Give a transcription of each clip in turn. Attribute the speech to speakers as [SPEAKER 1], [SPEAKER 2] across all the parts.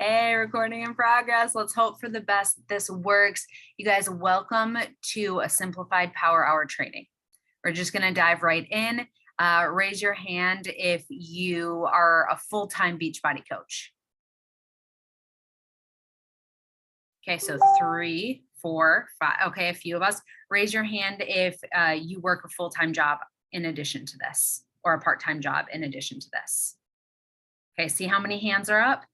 [SPEAKER 1] Hey, recording in progress. Let's hope for the best this works. You guys, welcome to a simplified power hour training. We're just going to dive right in. Raise your hand if you are a full-time Beachbody coach. Okay, so 3, 4, 5. Okay, a few of us. Raise your hand if you work a full-time job in addition to this, or a part-time job in addition to this. Okay, see how many hands are up?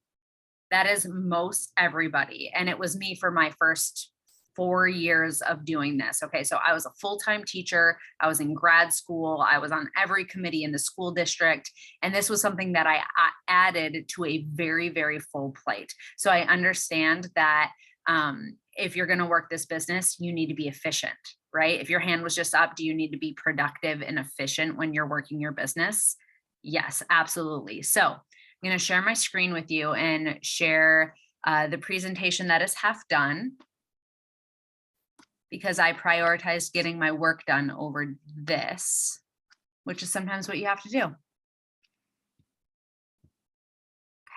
[SPEAKER 1] That is most everybody. And it was me for my first 4 years of doing this. Okay, so I was a full-time teacher. I was in grad school. I was on every committee in the school district. And this was something that I added to a very, very full plate. So I understand that if you're going to work this business, you need to be efficient, right? If your hand was just up, do you need to be productive and efficient when you're working your business? Yes, absolutely. So I'm going to share my screen with you and share the presentation that is half done, because I prioritized getting my work done over this, which is sometimes what you have to do.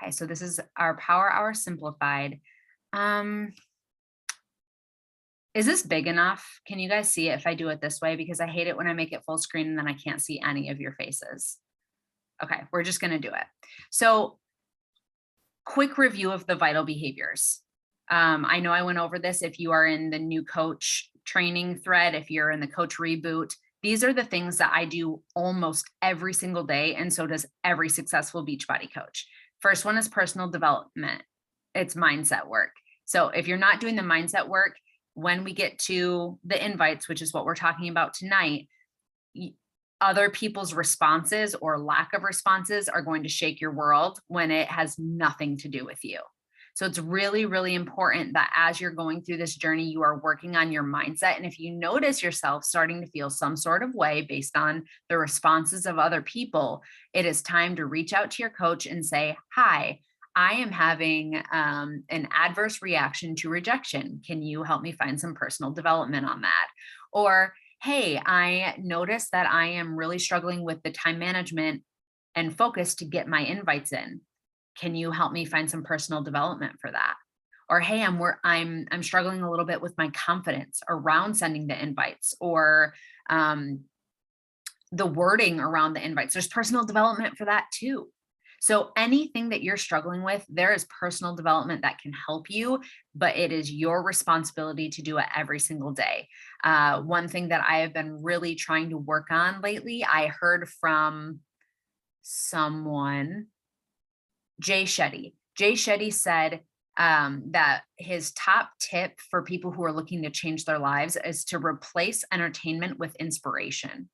[SPEAKER 1] Okay, so this is our Power Hour Simplified. Is this big enough? Can you guys see it if I do it this way? Because I hate it when I make it full screen and then I can't see any of your faces. Okay, we're just going to do it. So quick review of the vital behaviors. I know I went over this. If you are in the new coach training thread, if you're in the coach reboot, these are the things that I do almost every single day. And so does every successful Beachbody coach. First one is personal development. It's mindset work. So if you're not doing the mindset work, when we get to the invites, which is what we're talking about tonight, other people's responses or lack of responses are going to shake your world when it has nothing to do with you. So it's really, really important that as you're going through this journey, you are working on your mindset. And if you notice yourself starting to feel some sort of way based on the responses of other people, it is time to reach out to your coach and say, hi, I am having an adverse reaction to rejection. Can you help me find some personal development on that? Or, hey, I noticed that I am really struggling with the time management and focus to get my invites in. Can you help me find some personal development for that? Or, hey, I'm struggling a little bit with my confidence around sending the invites, or the wording around the invites. There's personal development for that too. So anything that you're struggling with, there is personal development that can help you, but it is your responsibility to do it every single day. One thing that I have been really trying to work on lately, I heard from someone, Jay Shetty. Jay Shetty said that his top tip for people who are looking to change their lives is to replace entertainment with inspiration.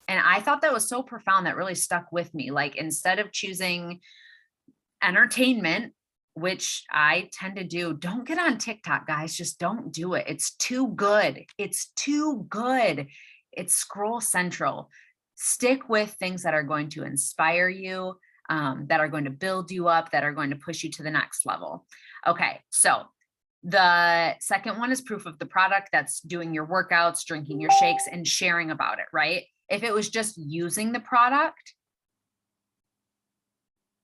[SPEAKER 1] And I thought that was so profound, that really stuck with me. Like, instead of choosing entertainment, which I tend to do, don't get on TikTok, guys. Just don't do it. It's too good. It's too good. It's scroll central. Stick with things that are going to inspire you, that are going to build you up, that are going to push you to the next level. Okay, so the second one is proof of the product. That's doing your workouts, drinking your shakes, and sharing about it, right? If it was just using the product,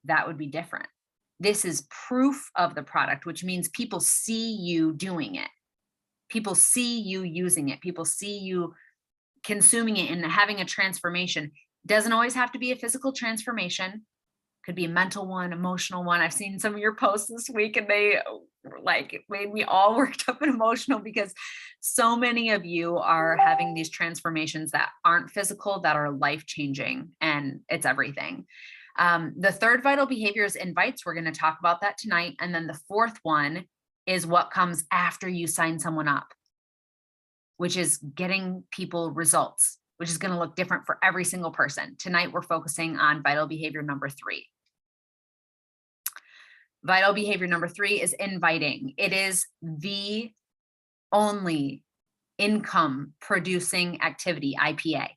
[SPEAKER 1] that would be different. This is proof of the product, which means people see you doing it. People see you using it. People see you consuming it and having a transformation. Doesn't always have to be a physical transformation. Could be a mental one, emotional one. I've seen some of your posts this week and they like made me all worked up and emotional, because so many of you are having these transformations that aren't physical, that are life-changing, and it's everything. The third vital behavior is invites. We're going to talk about that tonight. And then the fourth one is what comes after you sign someone up, which is getting people results, which is going to look different for every single person. Tonight, we're focusing on vital behavior number 3. Vital behavior number 3 is inviting. It is the only income producing activity, IPA.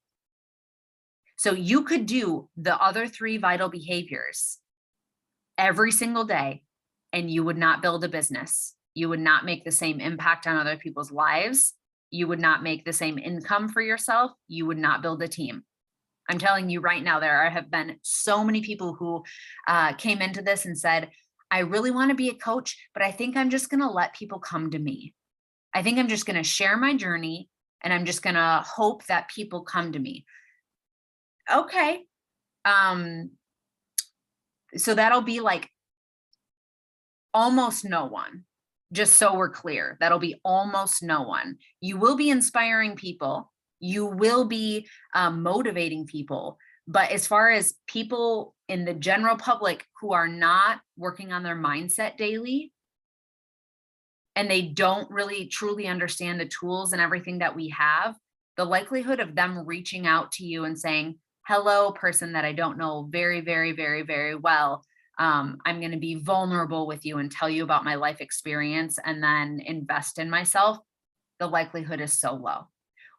[SPEAKER 1] So you could do the other 3 vital behaviors every single day and you would not build a business. You would not make the same impact on other people's lives. You would not make the same income for yourself. You would not build a team. I'm telling you right now, there have been so many people who came into this and said, I really want to be a coach, but I think I'm just going to let people come to me. I think I'm just going to share my journey and I'm just going to hope that people come to me. Okay. Um, so that'll be like almost no one. Just so we're clear, that'll be almost no one. You will be inspiring people. You will be motivating people. But as far as people in the general public who are not working on their mindset daily, and they don't really truly understand the tools and everything that we have, the likelihood of them reaching out to you and saying, hello, person that I don't know very, very, very, very well. I'm going to be vulnerable with you and tell you about my life experience and then invest in myself. The likelihood is so low.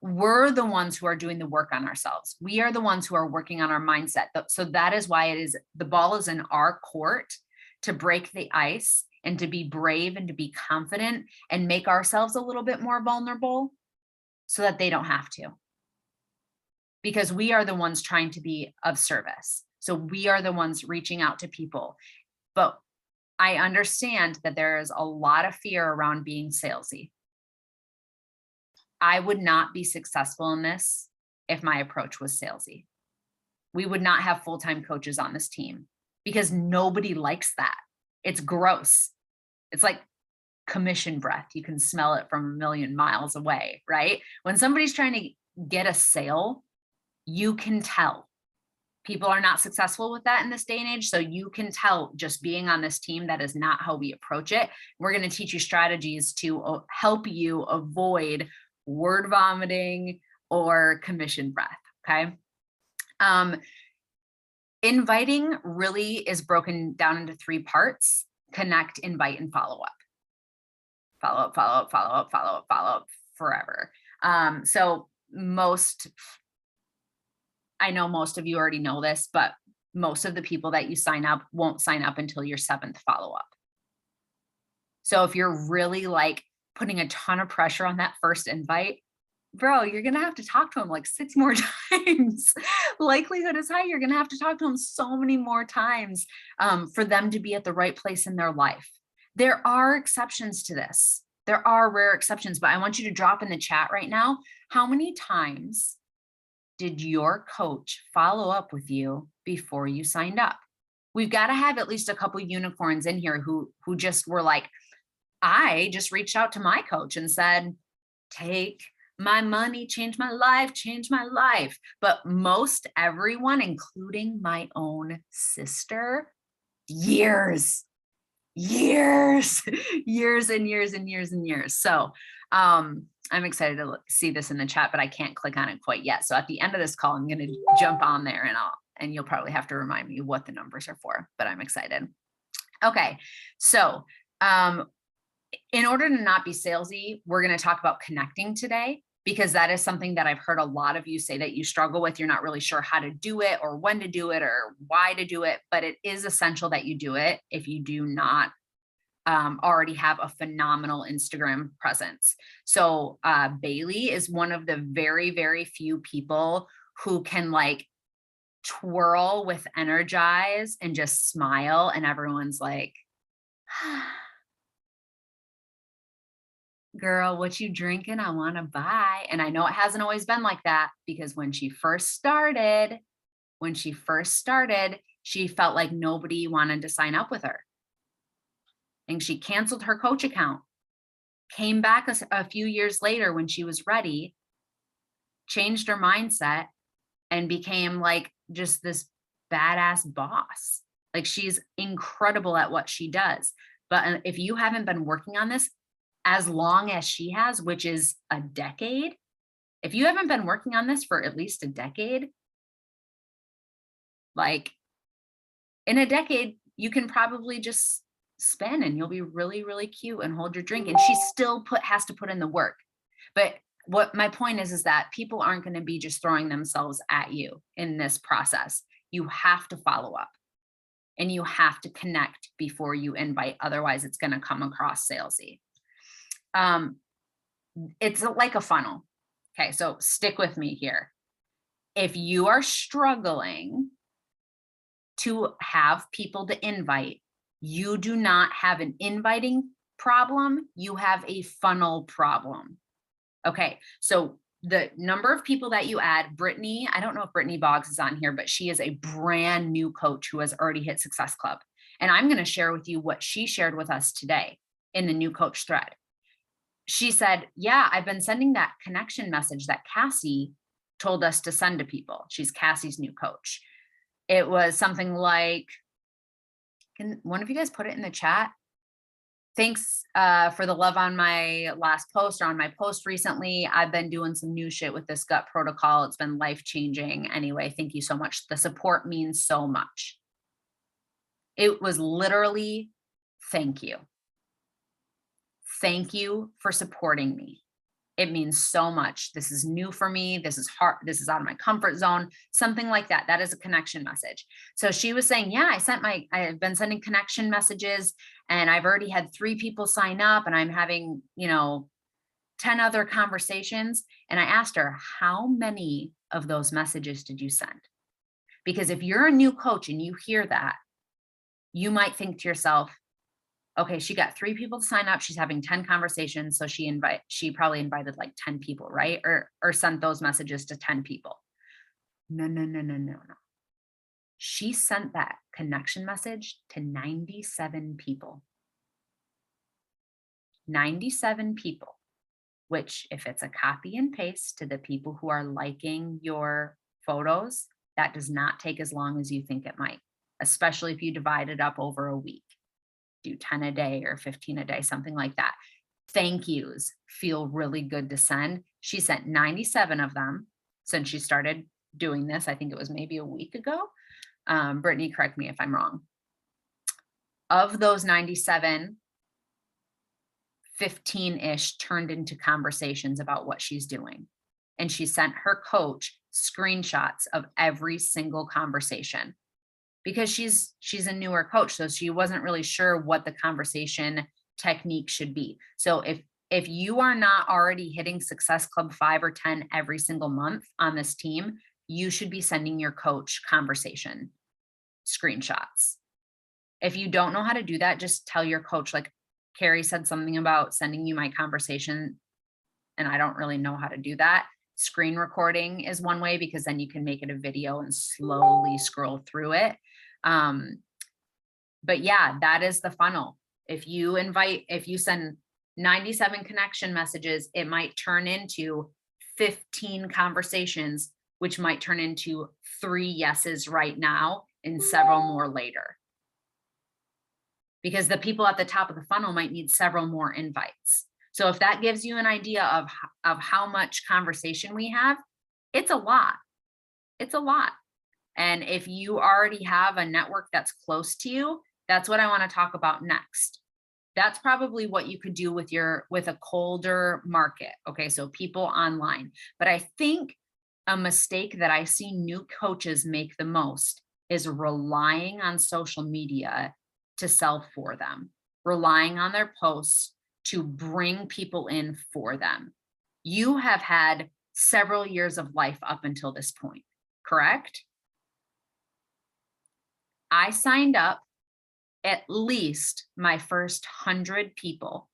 [SPEAKER 1] We're the ones who are doing the work on ourselves. We are the ones who are working on our mindset. So that is why the ball is in our court to break the ice and to be brave and to be confident and make ourselves a little bit more vulnerable so that they don't have to. Because we are the ones trying to be of service. So we are the ones reaching out to people. But I understand that there is a lot of fear around being salesy. I would not be successful in this if my approach was salesy. We would not have full-time coaches on this team because nobody likes that. It's gross. It's like commission breath. You can smell it from a million miles away, right? When somebody's trying to get a sale, you can tell. People are not successful with that in this day and age. So you can tell just being on this team, that is not how we approach it. We're going to teach you strategies to help you avoid word vomiting or commission breath. Okay. Inviting really is broken down into 3 parts: connect, invite, and follow up. Follow up, follow up, follow up, follow up, follow up forever. So I know most of you already know this, but most of the people that you sign up won't sign up until your 7th follow-up. So if you're really like putting a ton of pressure on that first invite, bro, you're going to have to talk to them like 6 more times. Likelihood is high. You're going to have to talk to them so many more times for them to be at the right place in their life. There are exceptions to this. There are rare exceptions, but I want you to drop in the chat right now. How many times did your coach follow up with you before you signed up? We've got to have at least a couple unicorns in here who just were like, I just reached out to my coach and said, take my money, change my life, change my life. But most everyone, including my own sister, years and years and years and years. So I'm excited to see this in the chat, but I can't click on it quite yet. So at the end of this call, I'm going to jump on there and you'll probably have to remind me what the numbers are for, but I'm excited. Okay. So in order to not be salesy, we're going to talk about connecting today, because that is something that I've heard a lot of you say that you struggle with. You're not really sure how to do it or when to do it or why to do it, but it is essential that you do it if you do not already have a phenomenal Instagram presence. So Bailey is one of the very, very few people who can like twirl with energize and just smile. And everyone's like, girl, what you drinking? I want to buy. And I know it hasn't always been like that, because when she first started, she felt like nobody wanted to sign up with her. And she canceled her coach account, came back a few years later when she was ready, changed her mindset, and became like just this badass boss. Like, she's incredible at what she does. But if you haven't been working on this as long as she has, which is a decade, if you haven't been working on this for at least a decade, like in a decade, you can probably just spin and you'll be really, really cute and hold your drink. And she still has to put in the work. But what my point is that people aren't going to be just throwing themselves at you in this process. You have to follow up and you have to connect before you invite. Otherwise, it's going to come across salesy. It's like a funnel. Okay, so stick with me here. If you are struggling to have people to invite, You do not have an inviting problem. You have a funnel problem. Okay. So the number of people that you add, Brittany, I don't know if Brittany Boggs is on here, but she is a brand new coach who has already hit Success Club. And I'm going to share with you what she shared with us today in the new coach thread. She said, yeah, I've been sending that connection message that Cassie told us to send to people. She's Cassie's new coach. It was something like, can one of you guys put it in the chat? Thanks for the love on my last post or on my post recently. I've been doing some new shit with this gut protocol. It's been life-changing. Anyway, thank you so much. The support means so much. It was literally, thank you. Thank you for supporting me. It means so much. This is new for me. This is hard. This is out of my comfort zone, something like that. That is a connection message. So she was saying, yeah, I've been sending connection messages and I've already had 3 people sign up and I'm having, 10 other conversations. And I asked her, how many of those messages did you send? Because if you're a new coach and you hear that, you might think to yourself, okay, she got 3 people to sign up. She's having 10 conversations. So she probably invited like 10 people, right? Or sent those messages to 10 people. No. She sent that connection message to 97 people. 97 people, which if it's a copy and paste to the people who are liking your photos, that does not take as long as you think it might, especially if you divide it up over a week. Do 10 a day or 15 a day, something like that. Thank yous feel really good to send. She sent 97 of them since she started doing this. I think it was maybe a week ago. Brittany, correct me if I'm wrong. Of those 97, 15-ish turned into conversations about what she's doing. And she sent her coach screenshots of every single conversation, because she's a newer coach. So she wasn't really sure what the conversation technique should be. So if you are not already hitting Success Club 5 or 10 every single month on this team, you should be sending your coach conversation screenshots. If you don't know how to do that, just tell your coach, like Kerri said something about sending you my conversation, and I don't really know how to do that. Screen recording is one way, because then you can make it a video and slowly scroll through it. But yeah, that is the funnel. If you send 97 connection messages, it might turn into 15 conversations, which might turn into 3 yeses right now and several more later. Because the people at the top of the funnel might need several more invites. So if that gives you an idea of how much conversation we have, it's a lot. It's a lot. And if you already have a network that's close to you, that's what I want to talk about next. That's probably what you could do with a colder market. Okay, so people online. But I think a mistake that I see new coaches make the most is relying on social media to sell for them, relying on their posts to bring people in for them. You have had several years of life up until this point, correct? I signed up at least my first 100 people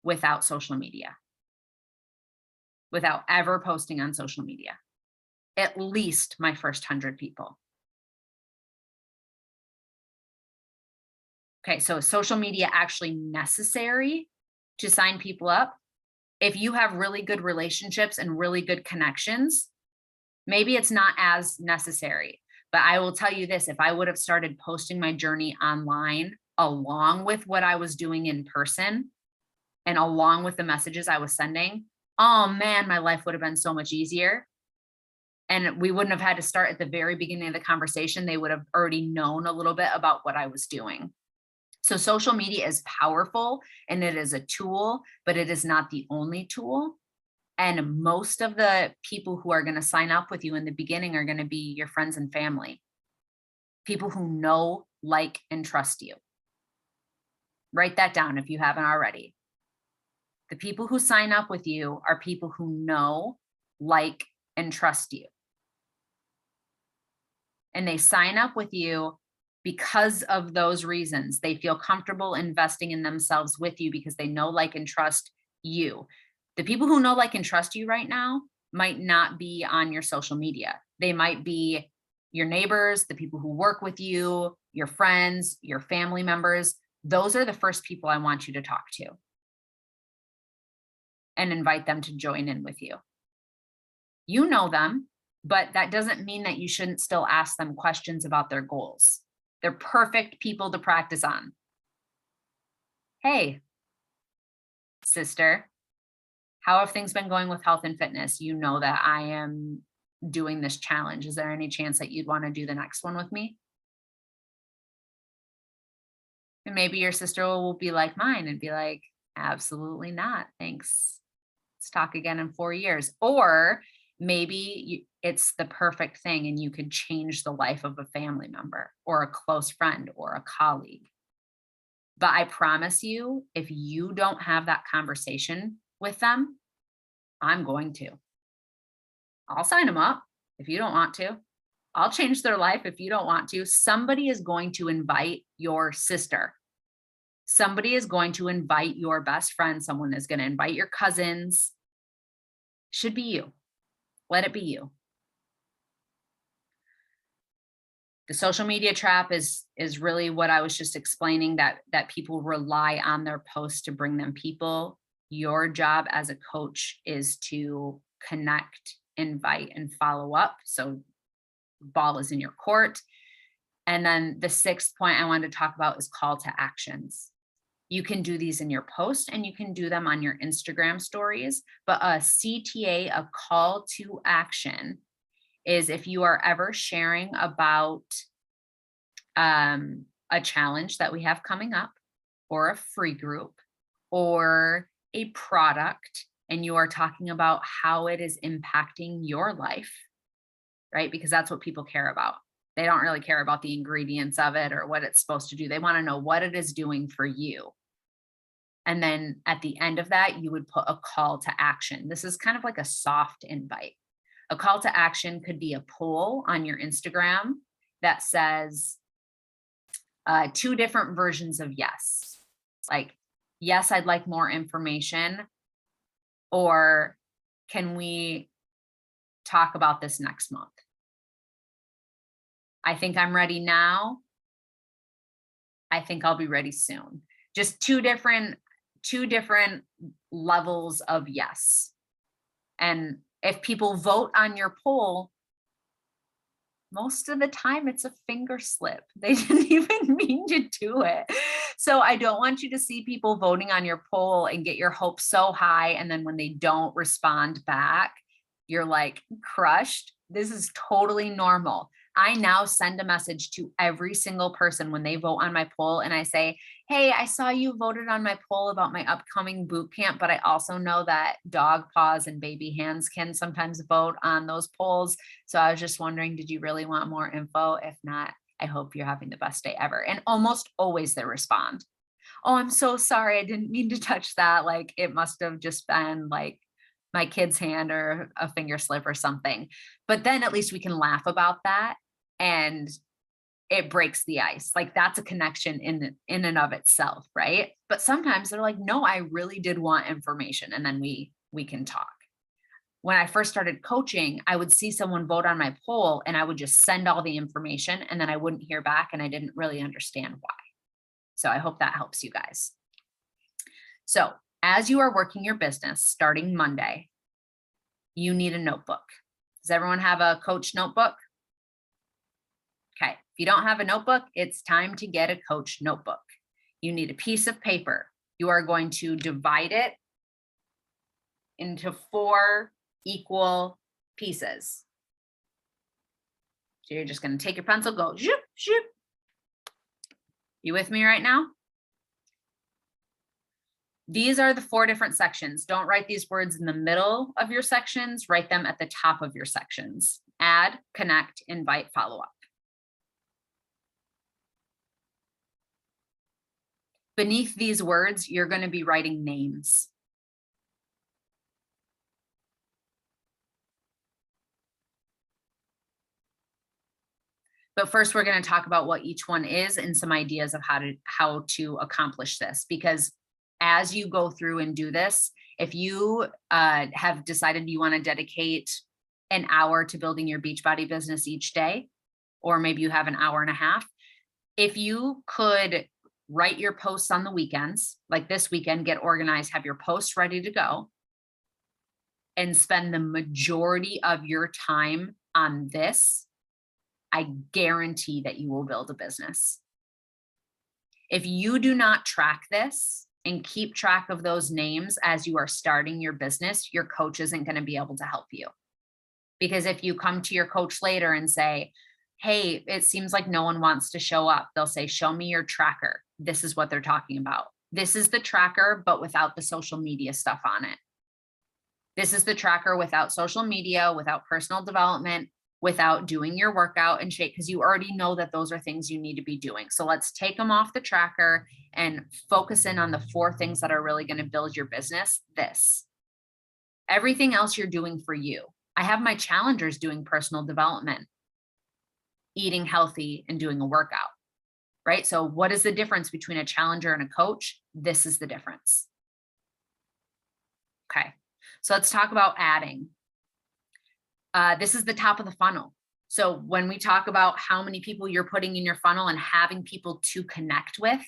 [SPEAKER 1] without social media, without ever posting on social media. At least my first 100 people. Okay, so is social media actually necessary to sign people up? If you have really good relationships and really good connections, maybe it's not as necessary. But I will tell you this, if I would have started posting my journey online along with what I was doing in person and along with the messages I was sending, oh man, my life would have been so much easier. And we wouldn't have had to start at the very beginning of the conversation. They would have already known a little bit about what I was doing. So social media is powerful and it is a tool, but it is not the only tool. And most of the people who are going to sign up with you in the beginning are going to be your friends and family, people who know, like, and trust you. Write that down if you haven't already. The people who sign up with you are people who know, like, and trust you. And they sign up with you Because of those reasons, they feel comfortable investing in themselves with you because they know, like, and trust you. The people who know, like, and trust you right now might not be on your social media. They might be your neighbors, the people who work with you, your friends, your family members. Those are the first people I want you to talk to and invite them to join in with you. You know them, but that doesn't mean that you shouldn't still ask them questions about their goals. They're perfect people to practice on. Hey, sister, how have things been going with health and fitness? You know that I am doing this challenge. Is there any chance that you'd want to do the next one with me? And maybe your sister will be like mine and be like, absolutely not. Thanks. Let's talk again in 4 years. Or maybe it's the perfect thing and you could change the life of a family member or a close friend or a colleague. But I promise you, if you don't have that conversation with them, I'm going to. I'll sign them up if you don't want to. I'll change their life if you don't want to. Somebody is going to invite your sister. Somebody is going to invite your best friend. Someone is going to invite your cousins. Should be you. Let it be you. The social media trap is really what I was just explaining, that people rely on their posts to bring them people. Your job as a coach is to connect, invite, and follow up. So ball is in your court. And then the sixth point I wanted to talk about is call to actions. You can do these in your post and you can do them on your Instagram stories, but a CTA, a call to action, is if you are ever sharing about a challenge that we have coming up, or a free group, or a product, and you are talking about how it is impacting your life, right? Because that's what people care about. They don't really care about the ingredients of it or what it's supposed to do. They want to know what it is doing for you. And then at the end of that, you would put a call to action. This is kind of like a soft invite. A call to action could be a poll on your Instagram that says 2 different versions of yes. Like, yes, I'd like more information, or can we talk about this next month? I think I'm ready now. I think I'll be ready soon. Just two different levels of yes. And if people vote on your poll, most of the time it's a finger slip. They didn't even mean to do it. So I don't want you to see people voting on your poll and get your hopes so high. And then when they don't respond back, you're like crushed. This is totally normal. I now send a message to every single person when they vote on my poll. And I say, hey, I saw you voted on my poll about my upcoming boot camp, but I also know that dog paws and baby hands can sometimes vote on those polls. So I was just wondering, did you really want more info? If not, I hope you're having the best day ever. And almost always they respond, oh, I'm so sorry. I didn't mean to touch that. Like, it must have just been like my kid's hand or a finger slip or something. But then at least we can laugh about that. And it breaks the ice. Like, that's a connection in and of itself, right? But sometimes they're like, no, I really did want information. And then we can talk. When I first started coaching, I would see someone vote on my poll and I would just send all the information and then I wouldn't hear back and I didn't really understand why. So I hope that helps you guys. So as you are working your business starting Monday, you need a notebook. Does everyone have a coach notebook? Okay, if you don't have a notebook, it's time to get a coach notebook. You need a piece of paper. You are going to divide it into 4 equal pieces. So you're just going to take your pencil, go zoop, zoop. You with me right now? These are the 4 different sections. Don't write these words in the middle of your sections. Write them at the top of your sections. Add, connect, invite, follow up. Beneath these words, you're going to be writing names. But first, we're going to talk about what each one is and some ideas of how to accomplish this. Because as you go through and do this, if you have decided you want to dedicate an hour to building your Beachbody business each day, or maybe you have an hour and a half, if you could write your posts on the weekends, like this weekend, get organized, have your posts ready to go, and spend the majority of your time on this, I guarantee that you will build a business. If you do not track this and keep track of those names as you are starting your business, your coach isn't going to be able to help you. Because if you come to your coach later and say, hey, it seems like no one wants to show up, they'll say, show me your tracker. This is what they're talking about. This is the tracker, but without the social media stuff on it. This is the tracker without social media, without personal development, without doing your workout and shape, because you already know that those are things you need to be doing. So let's take them off the tracker and focus in on the 4 things that are really going to build your business. Everything else you're doing for you. I have my challengers doing personal development, eating healthy, and doing a workout, right? So what is the difference between a challenger and a coach? This is the difference. Okay. So let's talk about adding. This is the top of the funnel. So when we talk about how many people you're putting in your funnel and having people to connect with,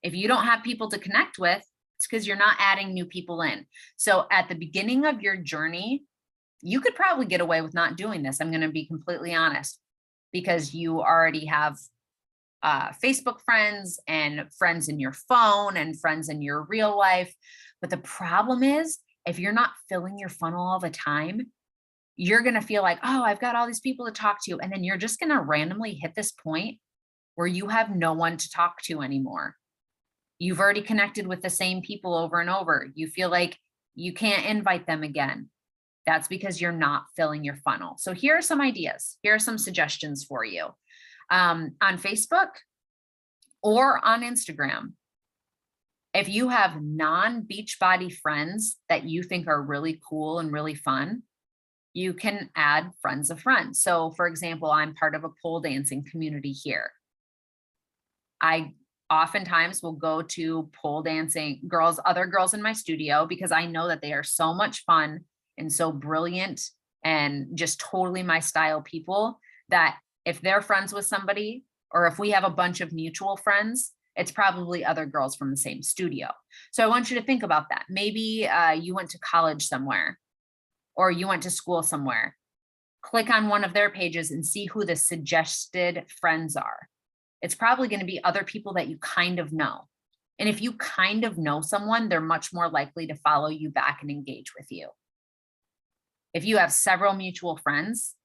[SPEAKER 1] if you don't have people to connect with, it's because you're not adding new people in. So at the beginning of your journey, you could probably get away with not doing this. I'm going to be completely honest, because you already have Facebook friends and friends in your phone and friends in your real life. But the problem is, if you're not filling your funnel all the time, you're going to feel like, oh, I've got all these people to talk to. And then you're just going to randomly hit this point where you have no one to talk to anymore. You've already connected with the same people over and over. You feel like you can't invite them again. That's because you're not filling your funnel. So here are some ideas. Here are some suggestions for you. On Facebook or on Instagram, if you have non-Beachbody friends that you think are really cool and really fun, you can add friends of friends. So for example, I'm part of a pole dancing community here. I oftentimes will go to pole dancing other girls in my studio, because I know that they are so much fun and so brilliant and just totally my style people, that if they're friends with somebody, or if we have a bunch of mutual friends, it's probably other girls from the same studio. So I want you to think about that. Maybe you went to college somewhere, or you went to school somewhere. Click on one of their pages and see who the suggested friends are. It's probably going to be other people that you kind of know. And if you kind of know someone, they're much more likely to follow you back and engage with you. If you have several mutual friends,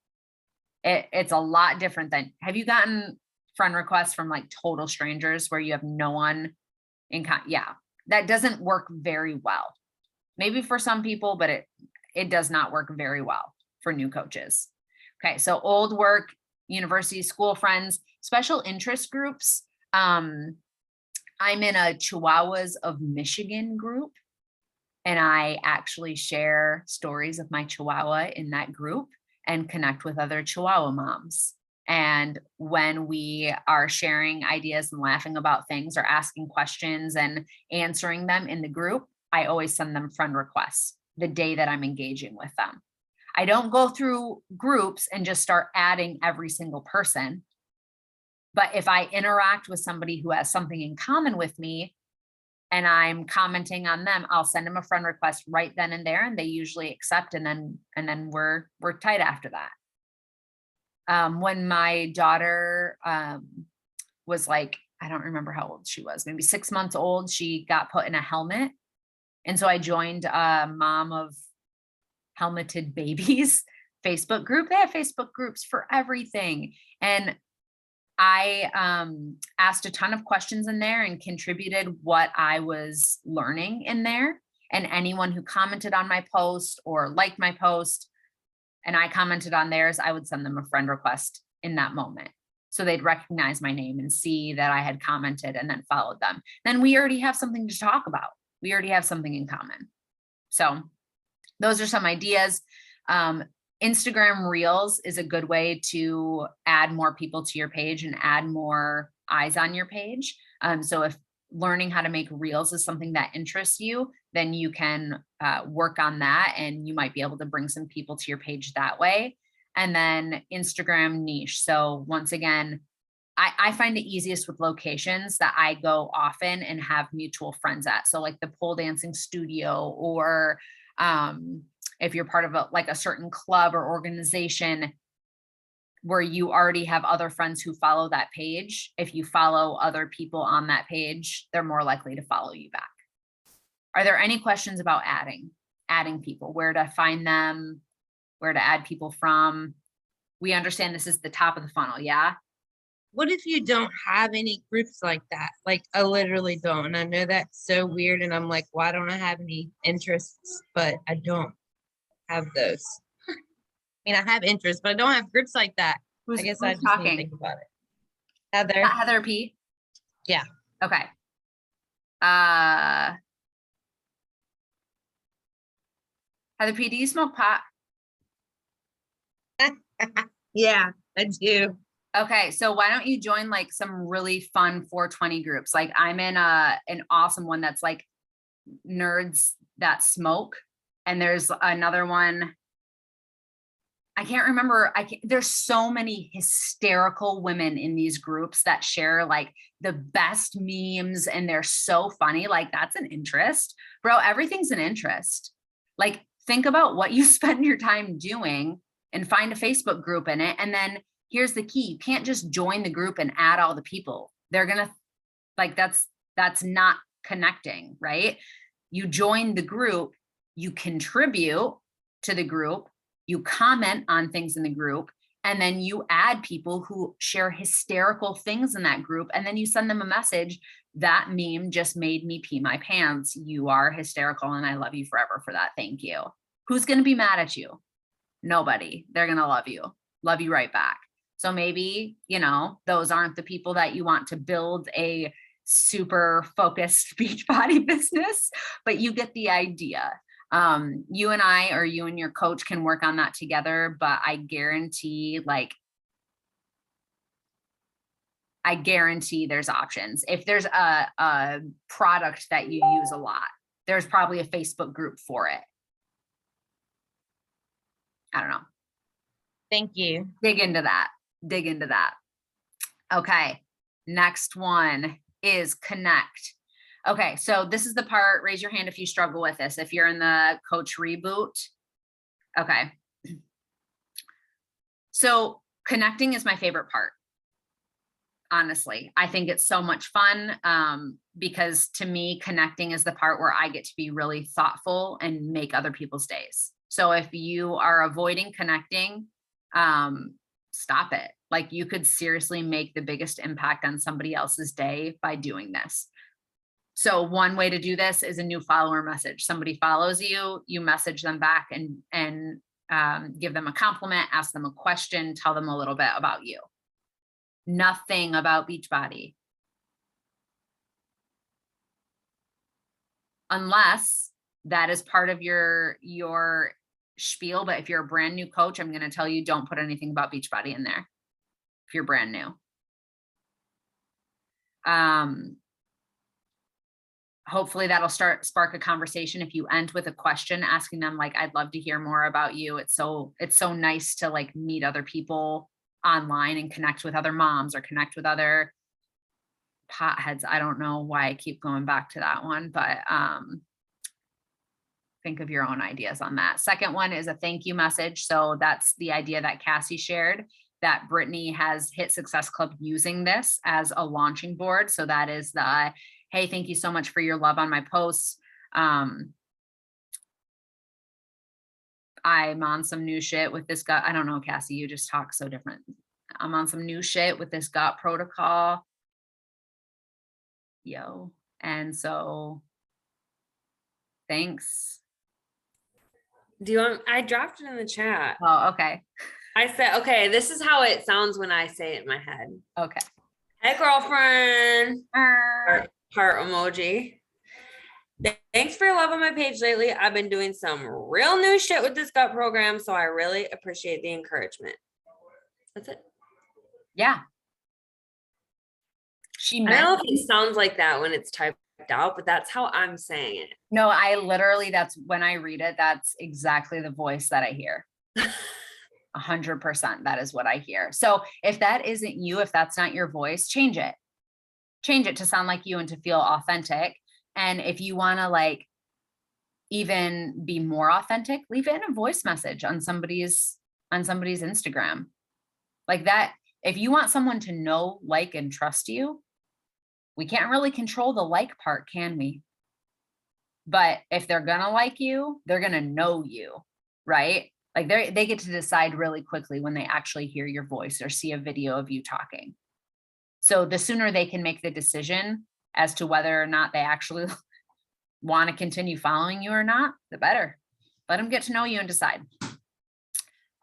[SPEAKER 1] it's a lot different than, have you gotten friend requests from like total strangers where you have no one in yeah, that doesn't work very well. Maybe for some people, but it does not work very well for new coaches. Okay. So old work, university, school friends, special interest groups. I'm in a Chihuahuas of Michigan group, and I actually share stories of my Chihuahua in that group and connect with other Chihuahua moms. And when we are sharing ideas and laughing about things or asking questions and answering them in the group, I always send them friend requests the day that I'm engaging with them. I don't go through groups and just start adding every single person. But if I interact with somebody who has something in common with me and I'm commenting on them, I'll send them a friend request right then and there, and they usually accept, and then we're tight after that. When my daughter was like, I don't remember how old she was, maybe 6 months old, she got put in a helmet. And so I joined a Mom of Helmeted Babies Facebook group. They have Facebook groups for everything. And I asked a ton of questions in there and contributed what I was learning in there. And anyone who commented on my post or liked my post and I commented on theirs, I would send them a friend request in that moment. So they'd recognize my name and see that I had commented and then followed them. Then we already have something to talk about. We already have something in common. So those are some ideas. Instagram Reels is a good way to add more people to your page and add more eyes on your page. So if learning how to make Reels is something that interests you, then you can work on that, and you might be able to bring some people to your page that way. And then Instagram niche. So once again, I find it easiest with locations that I go often and have mutual friends at. So like the pole dancing studio, or if you're part of a certain club or organization where you already have other friends who follow that page. If you follow other people on that page, they're more likely to follow you back. Are there any questions about adding people, where to find them, where to add people from? We understand this is the top of the funnel. Yeah.
[SPEAKER 2] What if you don't have any groups like that? Like, I literally don't. And I know that's so weird. And I'm like, why don't I have any interests? But I don't have those. I mean, I have interests, but I don't have groups like that. I guess I just need to think about it. Heather.
[SPEAKER 1] Heather P.
[SPEAKER 2] Yeah.
[SPEAKER 1] Okay. Heather P, do you smoke pot?
[SPEAKER 2] Yeah, I do.
[SPEAKER 1] Okay, so why don't you join like some really fun 420 groups? Like I'm in an awesome one that's like nerds that smoke, and there's another one. I can't remember. There's so many hysterical women in these groups that share like the best memes, and they're so funny. Like that's an interest, bro. Everything's an interest. Like think about what you spend your time doing and find a Facebook group in it, and then here's the key. You can't just join the group and add all the people. They're going to like, that's not connecting, right? You join the group, you contribute to the group, you comment on things in the group, and then you add people who share hysterical things in that group. And then you send them a message. That meme just made me pee my pants. You are hysterical, and I love you forever for that. Thank you. Who's going to be mad at you? Nobody. They're going to love you right back. So maybe, those aren't the people that you want to build a super focused Beachbody business, but you get the idea. You and I, or you and your coach, can work on that together, but I guarantee there's options. If there's a product that you use a lot, there's probably a Facebook group for it. I don't know.
[SPEAKER 2] Thank you.
[SPEAKER 1] Dig into that. Okay. Next one is connect. Okay. So this is the part, raise your hand if you struggle with this. If you're in the coach reboot. Okay. So connecting is my favorite part. Honestly, I think it's so much fun because to me, connecting is the part where I get to be really thoughtful and make other people's days. So if you are avoiding connecting, stop it. Like you could seriously make the biggest impact on somebody else's day by doing this. So one way to do this is a new follower message. Somebody follows you, you message them back and give them a compliment, ask them a question, tell them a little bit about you. Nothing about Beachbody. Unless that is part of your spiel. But if you're a brand new coach, I'm going to tell you, don't put anything about Beachbody in there. If you're brand new. Hopefully that'll spark a conversation. If you end with a question, asking them like, I'd love to hear more about you. It's so nice to like meet other people online and connect with other moms or connect with other potheads. I don't know why I keep going back to that one, but think of your own ideas on that. Second one is a thank you message. So that's the idea that Cassie shared, that Brittany has Hit Success Club using this as a launching board. So that is the, hey, thank you so much for your love on my posts. I'm on some new shit with this gut. I don't know, Cassie, you just talk so different. I'm on some new shit with this gut protocol. Yo. And so thanks.
[SPEAKER 3] Do you want, I dropped it in the chat.
[SPEAKER 1] Oh, okay.
[SPEAKER 3] I said, okay, this is how it sounds when I say it in my head.
[SPEAKER 1] Okay.
[SPEAKER 3] Hey, girlfriend. Heart emoji. Thanks for loving my page lately. I've been doing some real new shit with this gut program, so I really appreciate the encouragement. That's it.
[SPEAKER 1] Yeah. She
[SPEAKER 3] I don't know if
[SPEAKER 1] meant,
[SPEAKER 3] it sounds like that when it's typed out, but that's how I'm saying it.
[SPEAKER 1] no, I literally, that's when I read it, that's exactly the voice that I hear. 100%. That is what I hear. So if that isn't you, if that's not your voice, change it. Change it to sound like you and to feel authentic. And if you want to like even be more authentic, leave it in a voice message on somebody's Instagram. Like that, if you want someone to know, like, and trust you, we can't really control the like part, can we? But if they're gonna like you, they're gonna know you, right? Like they get to decide really quickly when they actually hear your voice or see a video of you talking. So the sooner they can make the decision as to whether or not they actually want to continue following you or not, the better. Let them get to know you and decide.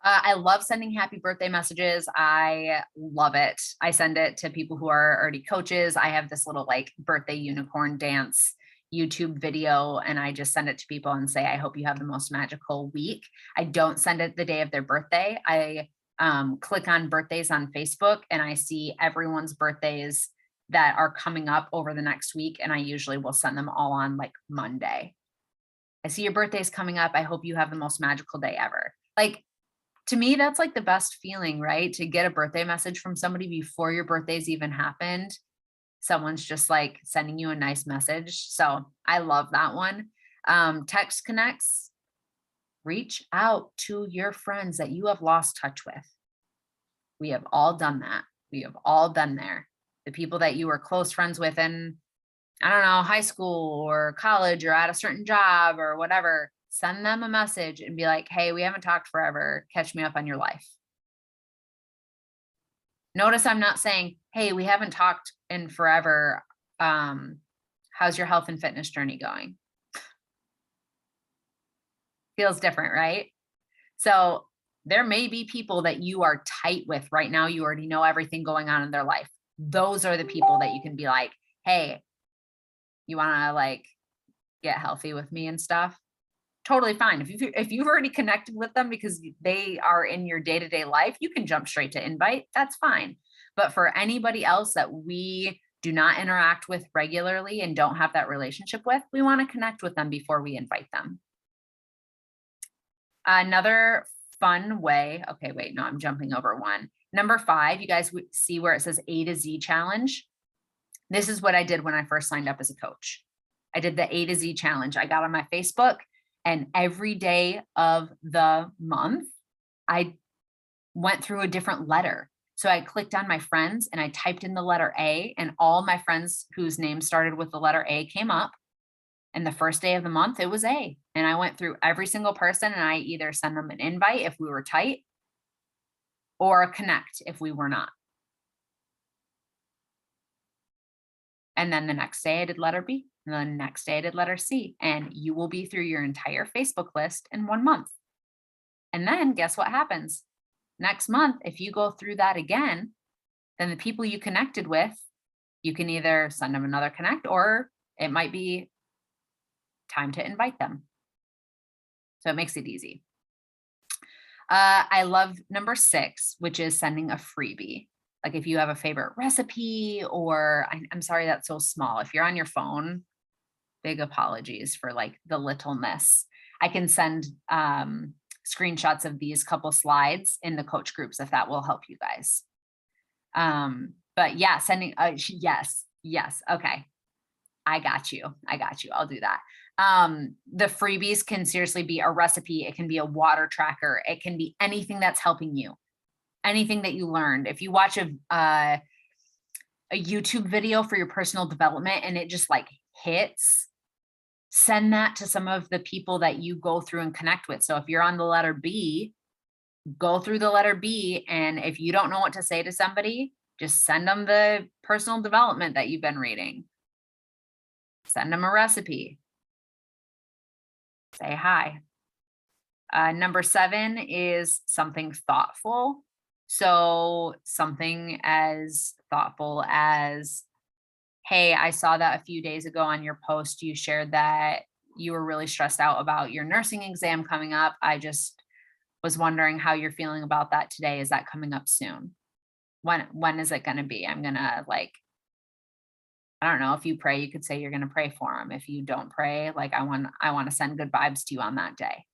[SPEAKER 1] I love sending happy birthday messages. I love it. I send it to people who are already coaches. I have this little like birthday unicorn dance YouTube video, and I just send it to people and say, I hope you have the most magical week. I don't send it the day of their birthday. I click on birthdays on Facebook and I see everyone's birthdays that are coming up over the next week. And I usually will send them all on like Monday. I see your birthday's coming up. I hope you have the most magical day ever. Like, to me, that's like the best feeling, right? To get a birthday message from somebody before your birthday's even happened. Someone's just like sending you a nice message. So I love that one. Text connects. Reach out to your friends that you have lost touch with. We have all done that. We have all been there. The people that you were close friends with in, I don't know, high school or college or at a certain job or whatever, send them a message and be like, hey, we haven't talked forever. Catch me up on your life. Notice I'm not saying, hey, we haven't talked in forever. How's your health and fitness journey going? Feels different, right? So there may be people that you are tight with right now. You already know everything going on in their life. Those are the people that you can be like, hey, you want to like get healthy with me and stuff? Totally fine. If you've already connected with them because they are in your day-to-day life, you can jump straight to invite. That's fine. But for anybody else that we do not interact with regularly and don't have that relationship with, we want to connect with them before we invite them. Another fun way. Okay, wait, no, I'm jumping over one. Number 5, you guys see where it says A to Z challenge. This is what I did when I first signed up as a coach. I did the A to Z challenge. I got on my Facebook, and every day of the month, I went through a different letter. So I clicked on my friends and I typed in the letter A, and all my friends whose names started with the letter A came up. And the first day of the month, it was A. And I went through every single person and I either send them an invite if we were tight or a connect if we were not. And then the next day I did letter B, and then the next day I did letter C, and you will be through your entire Facebook list in 1 month. And then guess what happens? Next month, if you go through that again, then the people you connected with, you can either send them another connect, or it might be time to invite them. So it makes it easy. I love number 6, which is sending a freebie. Like if you have a favorite recipe, or I'm sorry, that's so small. If you're on your phone, big apologies for like the littleness. I can send screenshots of these couple slides in the coach groups if that will help you guys. But yeah, sending, yes. Okay. I got you. I'll do that. The freebies can seriously be a recipe. It can be a water tracker. It can be anything that's helping you, anything that you learned. If you watch a YouTube video for your personal development and it just like hits, send that to some of the people that you go through and connect with. So if you're on the letter B, go through the letter B. And if you don't know what to say to somebody, just send them the personal development that you've been reading. Send them a recipe. Say hi. Number 7 is something thoughtful. So something as thoughtful as, hey, I saw that a few days ago on your post, you shared that you were really stressed out about your nursing exam coming up. I just was wondering how you're feeling about that today. Is that coming up soon? When is it going to be? I'm going to like, I don't know, if you pray, you could say you're going to pray for them. If you don't pray, like I want to send good vibes to you on that day.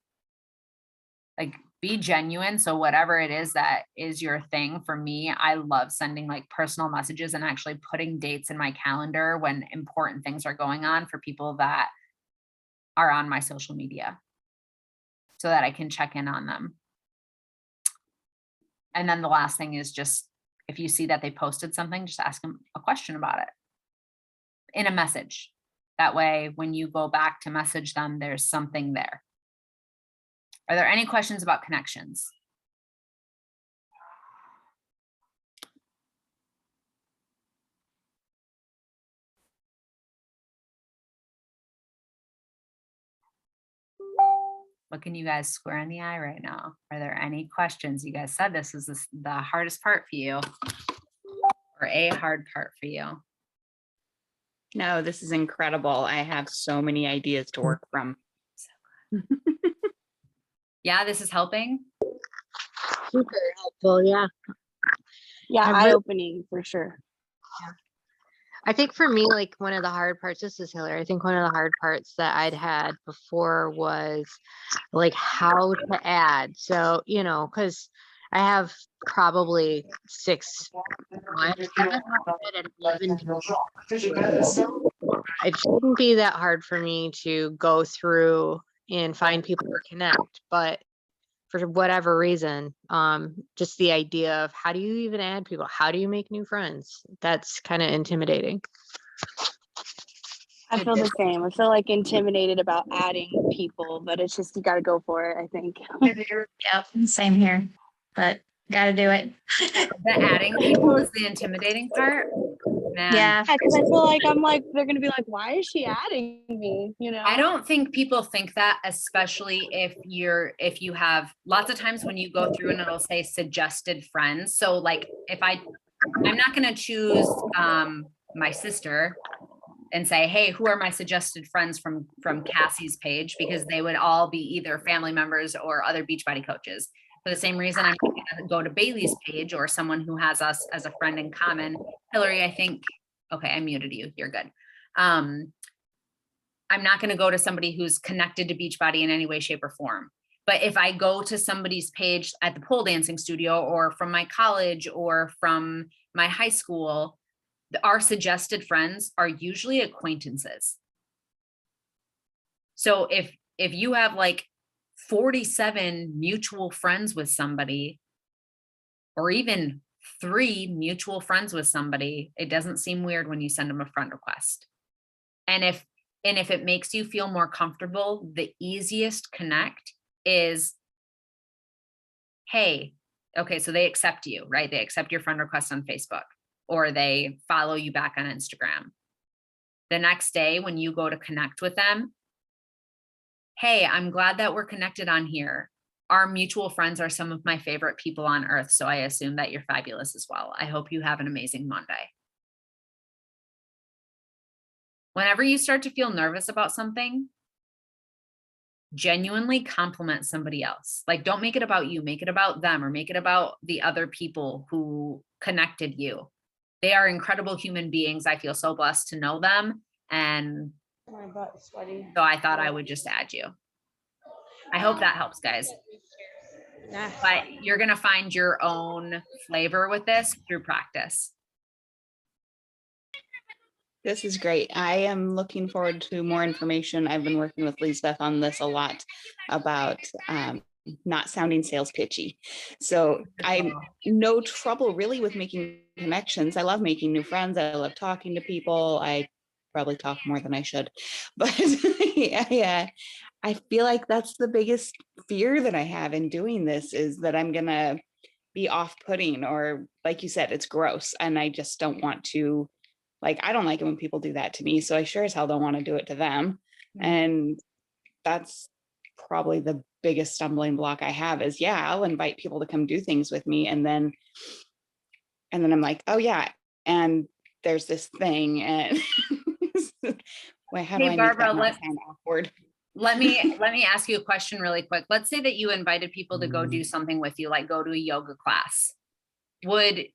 [SPEAKER 1] Like be genuine. So whatever it is that is your thing, for me, I love sending like personal messages and actually putting dates in my calendar when important things are going on for people that are on my social media so that I can check in on them. And then the last thing is just, if you see that they posted something, just ask them a question about it in a message. That way, when you go back to message them, there's something there. Are there any questions about connections? Looking you guys square in the eye right now. Are there any questions? You guys said this is the hardest part for you, or a hard part for you.
[SPEAKER 4] No, this is incredible. I have so many ideas to work from.
[SPEAKER 1] Yeah, this is helping.
[SPEAKER 5] Super helpful. Yeah.
[SPEAKER 6] Yeah,
[SPEAKER 5] I really-
[SPEAKER 6] eye-opening for sure.
[SPEAKER 5] I think for me, like one of the hard parts, this is Hillary. I think one of the hard parts that I'd had before was like how to add. So, you know, because I have probably 6 wives, 7 and 11 people. It shouldn't be that hard for me to go through and find people to connect, but for whatever reason, just the idea of how do you even add people? How do you make new friends? That's kind of intimidating.
[SPEAKER 6] I feel the same. I feel like intimidated about adding people, but it's just you got to go for it, I think.
[SPEAKER 7] Yep, same here, but gotta do it.
[SPEAKER 1] The adding people is the intimidating part. Man,
[SPEAKER 7] Yeah,
[SPEAKER 6] Because I feel like I'm like they're gonna be like, why is she adding me? You know?
[SPEAKER 1] I don't think people think that, especially if you have lots of times when you go through and it'll say suggested friends. So like if I'm not going to choose my sister and say, hey, who are my suggested friends from Cassie's page? Because they would all be either family members or other Beachbody coaches. For the same reason, I'm going to go to Bailey's page or someone who has us as a friend in common. Hillary, I think, okay, I muted you. You're good. I'm not going to go to somebody who's connected to Beachbody in any way, shape, or form. But if I go to somebody's page at the pole dancing studio or from my college or from my high school, our suggested friends are usually acquaintances. So if you have like 47 mutual friends with somebody, or even 3 mutual friends with somebody, it doesn't seem weird when you send them a friend request. And if it makes you feel more comfortable, the easiest connect is, hey, okay, so they accept you, right? They accept your friend request on Facebook, or they follow you back on Instagram. The next day when you go to connect with them, hey, I'm glad that we're connected on here. Our mutual friends are some of my favorite people on earth, so I assume that you're fabulous as well. I hope you have an amazing Monday. Whenever you start to feel nervous about something, genuinely compliment somebody else. Like, don't make it about you, make it about them, or make it about the other people who connected you. They are incredible human beings. I feel so blessed to know them. And
[SPEAKER 6] My butt's sweaty.
[SPEAKER 1] so I thought I would just add you. I hope that helps, guys.
[SPEAKER 6] Nah.
[SPEAKER 1] But you're going to find your own flavor with this through practice.
[SPEAKER 4] This is great. I am looking forward to more information. I've been working with Lisbeth on this a lot about not sounding sales pitchy. So I no trouble really with making connections. I love making new friends. I love talking to people. I probably talk more than I should, but yeah, I feel like that's the biggest fear that I have in doing this, is that I'm going to be off-putting, or like you said, it's gross. And I just don't want to, like, I don't like it when people do that to me. So I sure as hell don't want to do it to them.
[SPEAKER 1] Mhm.
[SPEAKER 4] And that's probably the biggest stumbling block I have is, yeah, I'll invite people to come do things with me. And then I'm like, oh yeah. And there's this thing and wait, how do
[SPEAKER 1] Hey,
[SPEAKER 4] I make
[SPEAKER 1] Barbara,
[SPEAKER 4] that not sound awkward?
[SPEAKER 1] let me ask you a question really quick. Let's say that you invited people to go do something with you, like go to a yoga class. Do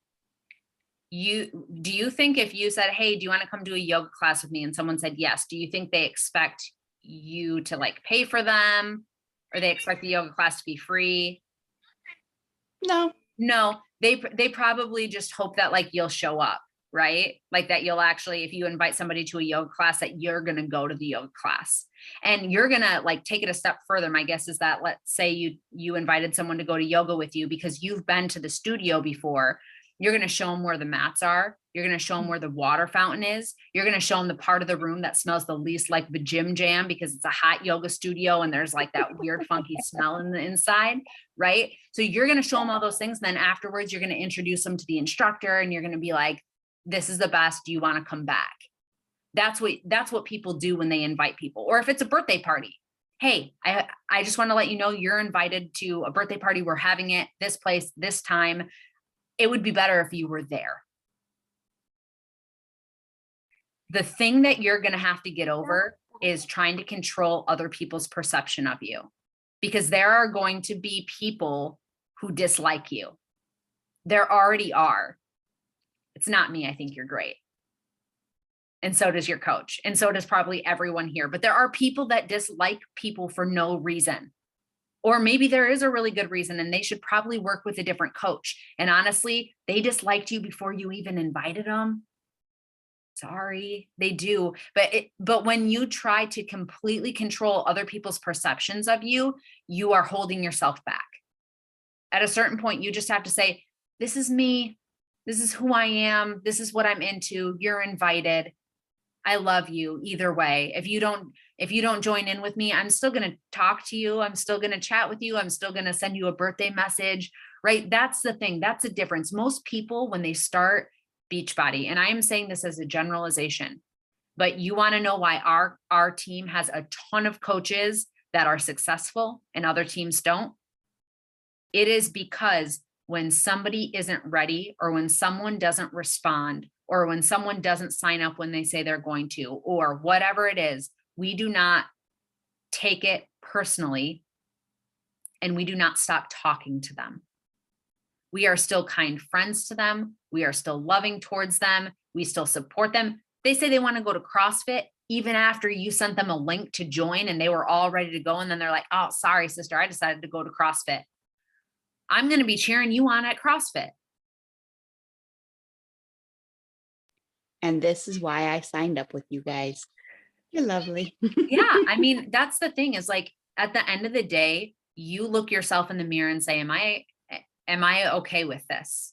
[SPEAKER 1] you think if you said, hey, do you want to come do a yoga class with me? And someone said yes, do you think they expect you to like pay for them, or they expect the yoga class to be free?
[SPEAKER 4] No.
[SPEAKER 1] No, they probably just hope that like you'll show up, right? Like that you'll actually, if you invite somebody to a yoga class, that you're going to go to the yoga class, and you're going to like take it a step further. My guess is that, let's say you invited someone to go to yoga with you because you've been to the studio before. You're going to show them where the mats are. You're going to show them where the water fountain is. You're going to show them the part of the room that smells the least like the gym jam, because it's a hot yoga studio and there's like that weird funky smell in the inside, right? So you're going to show them all those things. Then afterwards, you're going to introduce them to the instructor and you're going to be like, this is the best. Do you want to come back? That's what people do when they invite people. Or if it's a birthday party. Hey, I just want to let you know you're invited to a birthday party. We're having it this place, this time. It would be better if you were there. The thing that you're going to have to get over is trying to control other people's perception of you, because there are going to be people who dislike you. There already are. It's not me. I think you're great. And so does your coach. And so does probably everyone here. But there are people that dislike people for no reason. Or maybe there is a really good reason and they should probably work with a different coach. And honestly, they disliked you before you even invited them. Sorry, they do. But when you try to completely control other people's perceptions of you, you are holding yourself back. At a certain point, you just have to say, this is me. This is who I am. This is what I'm into. You're invited. I love you either way. If you don't join in with me, I'm still going to talk to you. I'm still going to chat with you. I'm still going to send you a birthday message, right? That's the thing. That's the difference. Most people, when they start Beachbody, and I am saying this as a generalization, but you want to know why our team has a ton of coaches that are successful and other teams don't. It is because when somebody isn't ready, or when someone doesn't respond, or when someone doesn't sign up when they say they're going to, or whatever it is, we do not take it personally and we do not stop talking to them. We are still kind friends to them. We are still loving towards them. We still support them. They say they want to go to CrossFit even after you sent them a link to join and they were all ready to go. And then they're like, oh, sorry, sister, I decided to go to CrossFit. I'm going to be cheering you on at CrossFit.
[SPEAKER 4] And this is why I signed up with you guys. You're lovely.
[SPEAKER 1] Yeah. I mean, that's the thing, is like, at the end of the day, you look yourself in the mirror and say, am I okay with this?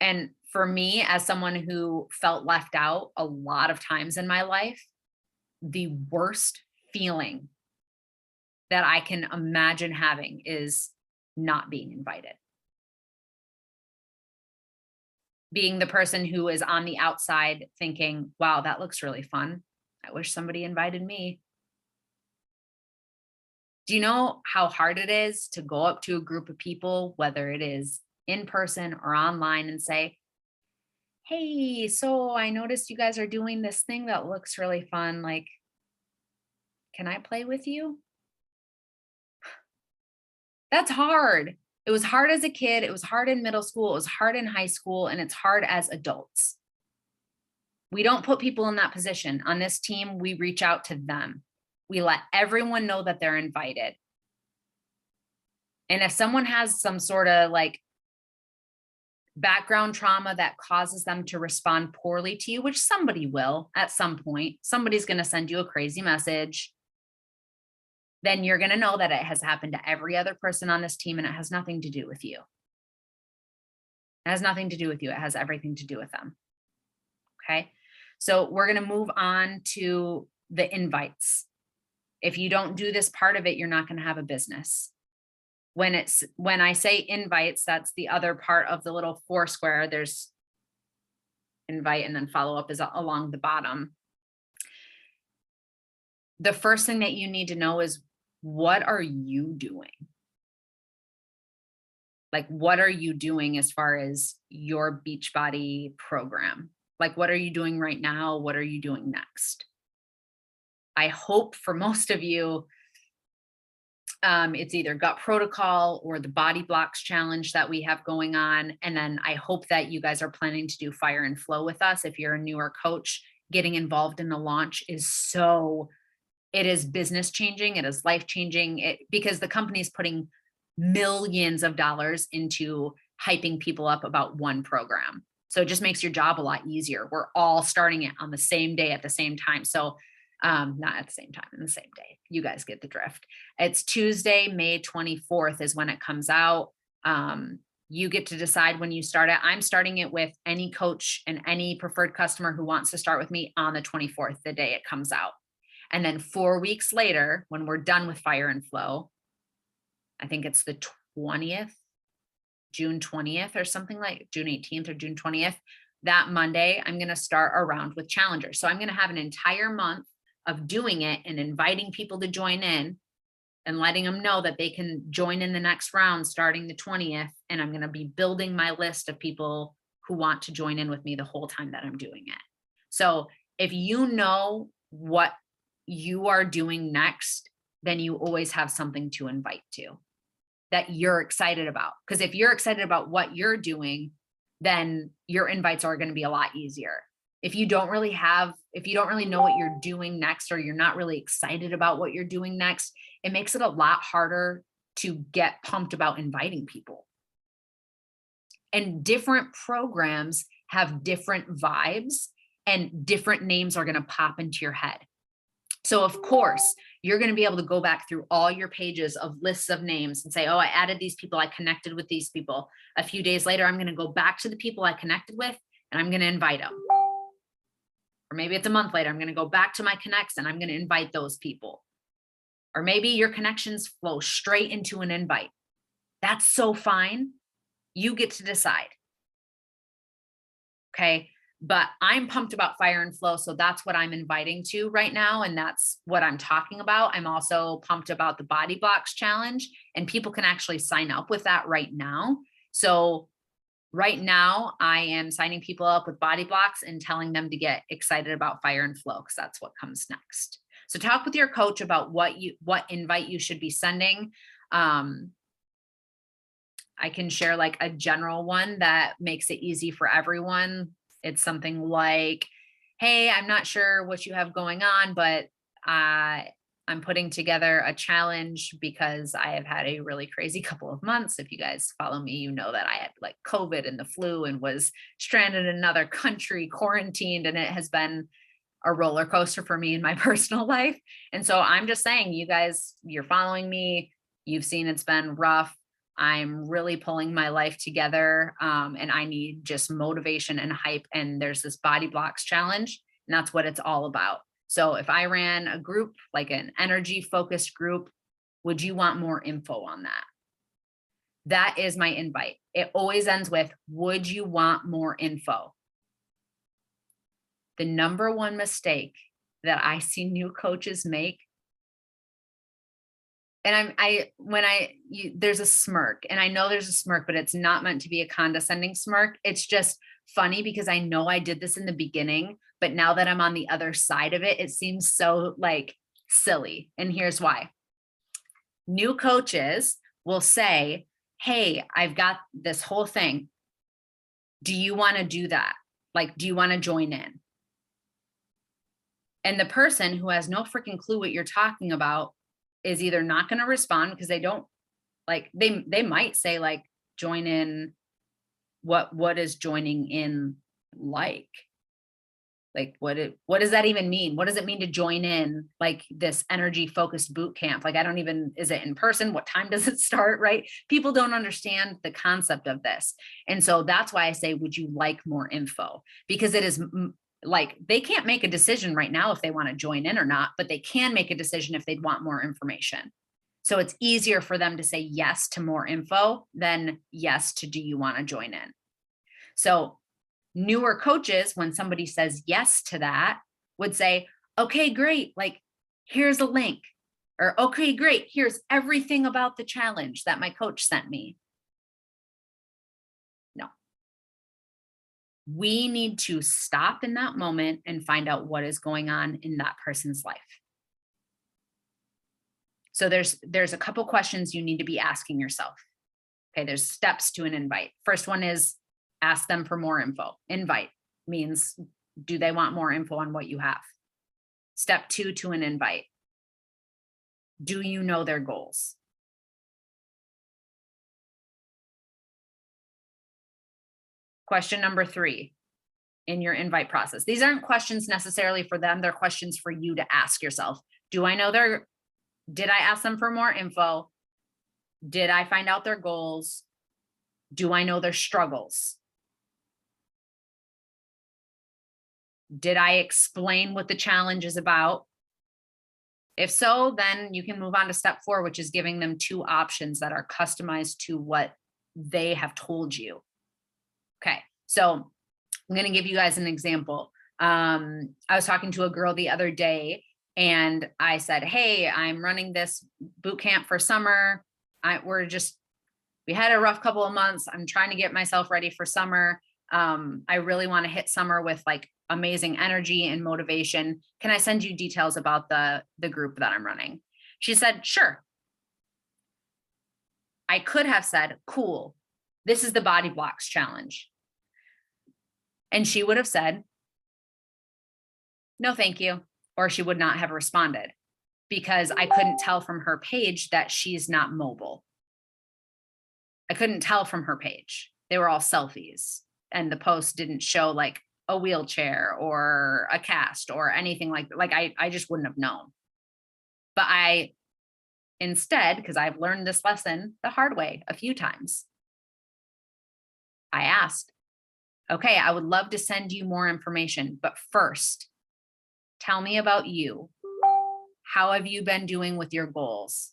[SPEAKER 1] And for me, as someone who felt left out a lot of times in my life, the worst feeling that I can imagine having is not being invited. Being the person who is on the outside thinking, wow, that looks really fun. I wish somebody invited me. Do you know how hard it is to go up to a group of people, whether it is in person or online, and say, hey, so I noticed you guys are doing this thing that looks really fun. Like, can I play with you? That's hard. It was hard as a kid. It was hard in middle school. It was hard in high school, and it's hard as adults. We don't put people in that position. On this team, we reach out to them. We let everyone know that they're invited. And if someone has some sort of like background trauma that causes them to respond poorly to you, which somebody will at some point, somebody's going to send you a crazy message, then you're going to know that it has happened to every other person on this team, and it has nothing to do with you. It has nothing to do with you. It has everything to do with them. Okay. So we're going to move on to the invites. If you don't do this part of it, you're not going to have a business. When I say invites, that's the other part of the little four square. There's invite and then follow up is along the bottom. The first thing that you need to know is, what are you doing? Like, what are you doing as far as your Beachbody program? Like, what are you doing right now? What are you doing next? I hope for most of you, it's either gut protocol or the body blocks challenge that we have going on. And then I hope that you guys are planning to do fire and flow with us. If you're a newer coach, getting involved in the launch is it is business changing. It is life changing, because the company is putting millions of dollars into hyping people up about one program. So it just makes your job a lot easier. We're all starting it on the same day at the same time. So not at the same time, in the same day. You guys get the drift. It's Tuesday, May 24th is when it comes out. You get to decide when you start it. I'm starting it with any coach and any preferred customer who wants to start with me on the 24th, the day it comes out. And then 4 weeks later, when we're done with Fire and Flow, I think it's the 20th, June 20th or something, like June 18th or June 20th, that Monday, I'm going to start a round with challengers. So I'm going to have an entire month of doing it and inviting people to join in and letting them know that they can join in the next round starting the 20th. And I'm going to be building my list of people who want to join in with me the whole time that I'm doing it. So if you know what you are doing next, then you always have something to invite to that you're excited about. Because if you're excited about what you're doing, then your invites are going to be a lot easier. If you don't really know what you're doing next, or you're not really excited about what you're doing next, it makes it a lot harder to get pumped about inviting people. And different programs have different vibes, and different names are going to pop into your head. So of course, you're going to be able to go back through all your pages of lists of names and say, oh, I added these people, I connected with these people. A few days later, I'm going to go back to the people I connected with and I'm going to invite them. Or maybe it's a month later, I'm going to go back to my connects and I'm going to invite those people. Or maybe your connections flow straight into an invite. That's so fine. You get to decide. Okay. But I'm pumped about Fire and Flow. So that's what I'm inviting to right now. And that's what I'm talking about. I'm also pumped about the Body Blocks Challenge, and people can actually sign up with that right now. So right now I am signing people up with Body Blocks and telling them to get excited about Fire and Flow, because that's what comes next. So talk with your coach about what invite you should be sending. I can share like a general one that makes it easy for everyone. It's something like, hey, I'm not sure what you have going on, but I'm putting together a challenge because I have had a really crazy couple of months. If you guys follow me, you know that I had like COVID and the flu and was stranded in another country, quarantined, and it has been a roller coaster for me in my personal life. And so I'm just saying, you guys, you're following me, you've seen it's been rough. I'm really pulling my life together, and I need just motivation and hype. And there's this Body Blocks Challenge, and that's what it's all about. So if I ran a group, like an energy focused group, would you want more info on that? That is my invite. It always ends with, would you want more info? The number one mistake that I see new coaches make, and there's a smirk, and I know there's a smirk, but it's not meant to be a condescending smirk. It's just funny because I know I did this in the beginning, but now that I'm on the other side of it, it seems so like silly. And here's why. New coaches will say, hey, I've got this whole thing. Do you want to do that? Like, do you want to join in? And the person who has no freaking clue what you're talking about is either not going to respond because they don't like, they might say like, join in. What is joining in like what does that even mean? What does it mean to join in like this energy focused boot camp? Like, is it in person? What time does it start? Right? People don't understand the concept of this. And so that's why I say, would you like more info? Because it is like, they can't make a decision right now if they want to join in or not, but they can make a decision if they'd want more information. So it's easier for them to say yes to more info than yes to, do you want to join in? So newer coaches, when somebody says yes to that, would say, okay, great. Like, here's a link, or okay, great. Here's everything about the challenge that my coach sent me. We need to stop in that moment and find out what is going on in that person's life. So there's a couple questions you need to be asking yourself. Okay, there's steps to an invite. First one is ask them for more info. Invite means, do they want more info on what you have? Step 2 to an invite. Do you know their goals? Question number 3 in your invite process. These aren't questions necessarily for them. They're questions for you to ask yourself. Did I ask them for more info? Did I find out their goals? Do I know their struggles? Did I explain what the challenge is about? If so, then you can move on to step 4, which is giving them 2 options that are customized to what they have told you. Okay, so I'm going to give you guys an example. I was talking to a girl the other day and I said, hey, I'm running this boot camp for summer. We had a rough couple of months. I'm trying to get myself ready for summer. I really want to hit summer with like amazing energy and motivation. Can I send you details about the group that I'm running? She said, sure. I could have said, cool, this is the Body Blocks Challenge. And she would have said, no, thank you. Or she would not have responded because I couldn't tell from her page that she's not mobile. I couldn't tell from her page. They were all selfies and the post didn't show like a wheelchair or a cast or anything like that. Like I just wouldn't have known. But I instead, because I've learned this lesson the hard way a few times, I asked, okay, I would love to send you more information, but first, tell me about you. How have you been doing with your goals?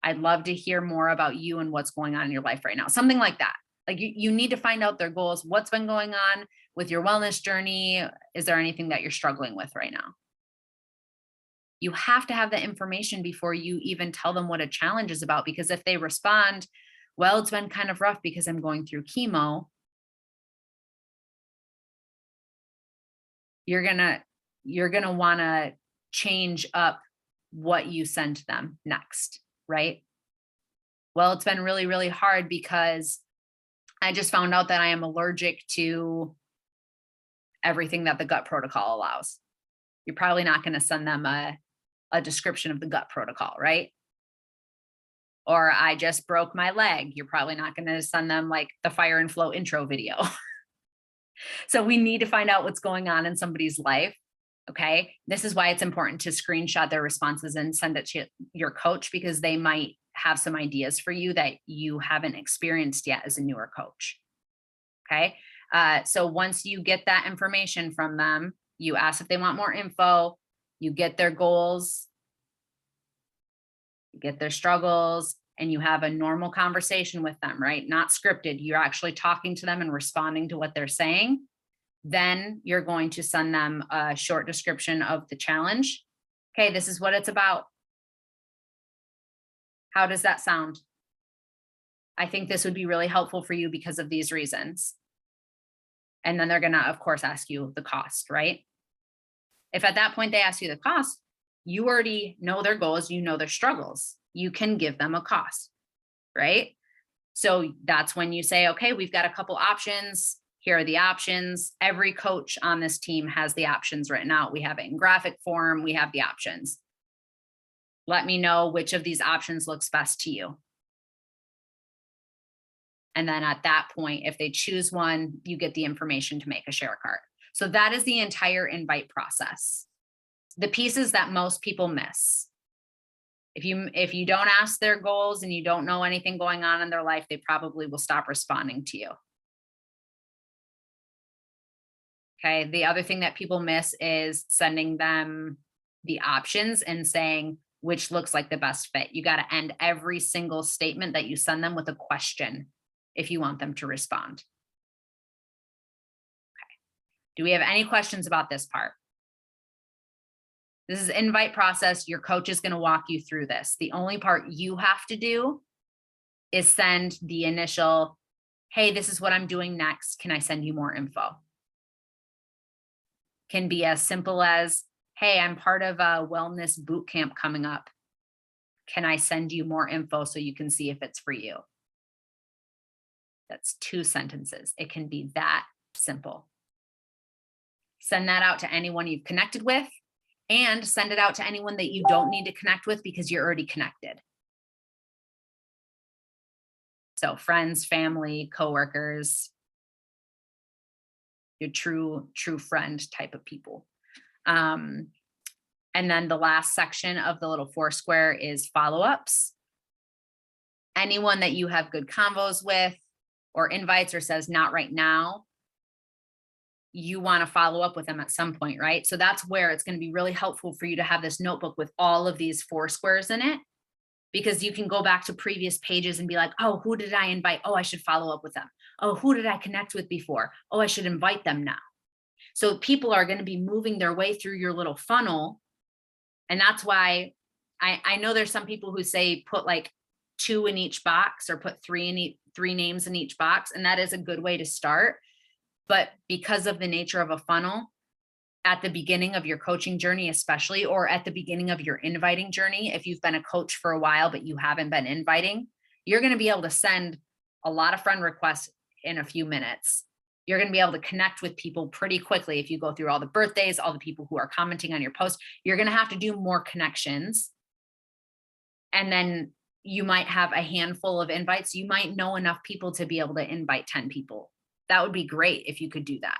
[SPEAKER 1] I'd love to hear more about you and what's going on in your life right now. Something like that. Like you need to find out their goals. What's been going on with your wellness journey? Is there anything that you're struggling with right now? You have to have the information before you even tell them what a challenge is about, because if they respond, well, it's been kind of rough because I'm going through chemo, you're gonna want to change up what you send them next, right? Well, it's been really, really hard because I just found out that I am allergic to everything that the gut protocol allows. You're probably not going to send them a description of the gut protocol, right? Or I just broke my leg. You're probably not going to send them like the Fire and Flow intro video. So we need to find out what's going on in somebody's life. Okay. This is why it's important to screenshot their responses and send it to your coach, because they might have some ideas for you that you haven't experienced yet as a newer coach. Okay. So once you get that information from them, you ask if they want more info, you get their goals, you get their struggles, and you have a normal conversation with them, right? Not scripted. You're actually talking to them and responding to what they're saying. Then you're going to send them a short description of the challenge. Okay, this is what it's about. How does that sound? I think this would be really helpful for you because of these reasons. And then they're gonna, of course, ask you the cost, right? If at that point they ask you the cost, you already know their goals, you know their struggles. You can give them a cost, right? So that's when you say, okay, we've got a couple options. Here are the options. Every coach on this team has the options written out. We have it in graphic form. We have the options. Let me know which of these options looks best to you. And then at that point, if they choose one, you get the information to make a share cart. So that is the entire invite process. The pieces that most people miss. If you don't ask their goals and you don't know anything going on in their life, they probably will stop responding to you. Okay. The other thing that people miss is sending them the options and saying which looks like the best fit. You got to end every single statement that you send them with a question if you want them to respond. Okay. Do we have any questions about this part? This is invite process. Your coach is going to walk you through this. The only part you have to do is send the initial, hey, this is what I'm doing next. Can I send you more info? can be as simple as, hey, I'm part of a wellness boot camp coming up. Can I send you more info so you can see if it's for you? That's 2 sentences. It can be that simple. Send that out to anyone you've connected with, and send it out to anyone that you don't need to connect with because you're already connected. So friends, family, coworkers, your true friend type of people. And then the last section of the little 4 square is follow-ups. Anyone that you have good convos with or invites or says not right now, you want to follow up with them at some point, right? So that's where it's going to be really helpful for you to have this notebook with all of these 4 squares in it, because you can go back to previous pages and be like, oh, who did I invite? Oh, I should follow up with them. Oh, who did I connect with before? Oh, I should invite them now. So people are going to be moving their way through your little funnel. And that's why I know there's some people who say put like 2 in each box, or put 3 names in each box. And that is a good way to start. But because of the nature of a funnel, at the beginning of your coaching journey, especially, or at the beginning of your inviting journey, if you've been a coach for a while, but you haven't been inviting, you're going to be able to send a lot of friend requests in a few minutes. You're going to be able to connect with people pretty quickly. If you go through all the birthdays, all the people who are commenting on your post, you're going to have to do more connections. And then you might have a handful of invites. You might know enough people to be able to invite 10 people. That would be great if you could do that,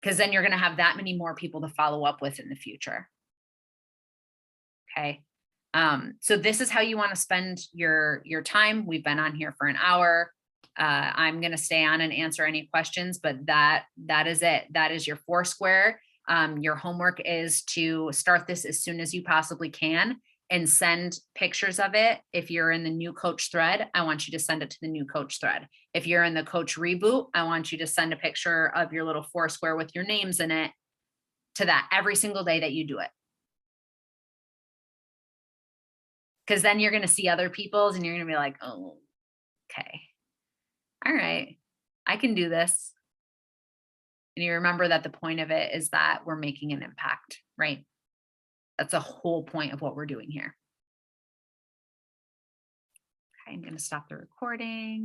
[SPEAKER 1] because then you're going to have that many more people to follow up with in the future. Okay. So this is how you want to spend your time. We've been on here for an hour. I'm going to stay on and answer any questions, but that is it. That is your 4 square. Your homework is to start this as soon as you possibly can and send pictures of it. If you're in the new coach thread, I want you to send it to the new coach thread. If you're in the coach reboot, I want you to send a picture of your little 4 square with your names in it to that every single day that you do it. Because then you're going to see other people's and you're going to be like, oh, okay. All right, I can do this. And you remember that the point of it is that we're making an impact, right? That's the whole point of what we're doing here. Okay, I'm going to stop the recording.